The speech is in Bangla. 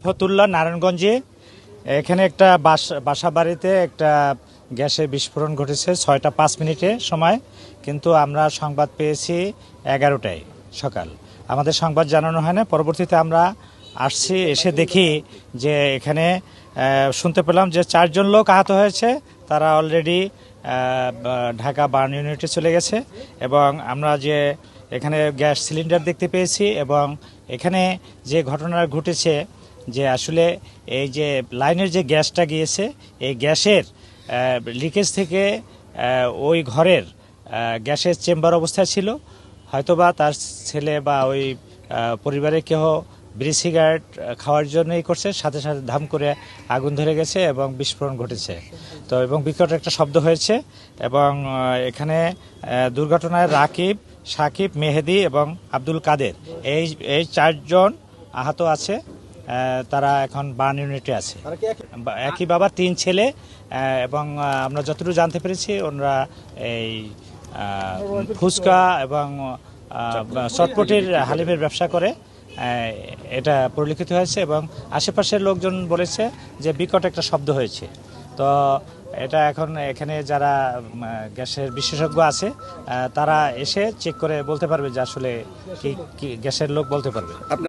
ফতুল্লা নারায়ণগঞ্জে এখানে একটা বাসা বাড়িতে একটা গ্যাসের বিস্ফোরণ ঘটেছে 6টা 5 মিনিটে সময়, কিন্তু আমরা সংবাদ পেয়েছি 11টায় সকাল। আমাদের সংবাদ জানানো হয় না। পরবর্তীতে আমরা আসছি, এসে দেখি যে এখানে শুনতে পেলাম যে 4জন লোক আহত হয়েছে। তারা অলরেডি ঢাকা বার্ন ইউনিটে চলে গেছে এবং আমরা যে এখানে গ্যাস সিলিন্ডার দেখতে পেয়েছি এবং এখানে যে ঘটনা ঘটেছে যে আসলে এই যে লাইনের যে গ্যাসটা গিয়েছে, এই গ্যাসের লিকেজ থেকে ওই ঘরের গ্যাসের চেম্বার অবস্থায় ছিল। হয়তোবা তার ছেলে বা ওই পরিবারের কেউ বিড়ি সিগারেট খাওয়ার জন্যই করছে, সাথে সাথে ধাম করে আগুন ধরে গেছে এবং বিস্ফোরণ ঘটেছে। তো এবং বিকট একটা শব্দ হয়েছে এবং এখানে দুর্ঘটনায় রাকিব, সাকিব, মেহেদি এবং আব্দুল কাদের এই 4জন আহত আছে। তারা এখন বার্ন ইউনিটে আছে। একই বাবার 3 ছেলে এবং আমরা যতটুকু জানতে পেরেছি ওনারা এই ফুচকা এবং চটপটির হালিমের ব্যবসা করে, এটা পরিলক্ষিত হয়েছে এবং আশেপাশের লোকজন বলেছে যে বিকট একটা শব্দ হয়েছে। তো এটা এখন এখানে যারা গ্যাসের বিশেষজ্ঞ আছে তারা এসে চেক করে বলতে পারবে যে আসলে কি গ্যাসের লোক বলতে পারবে।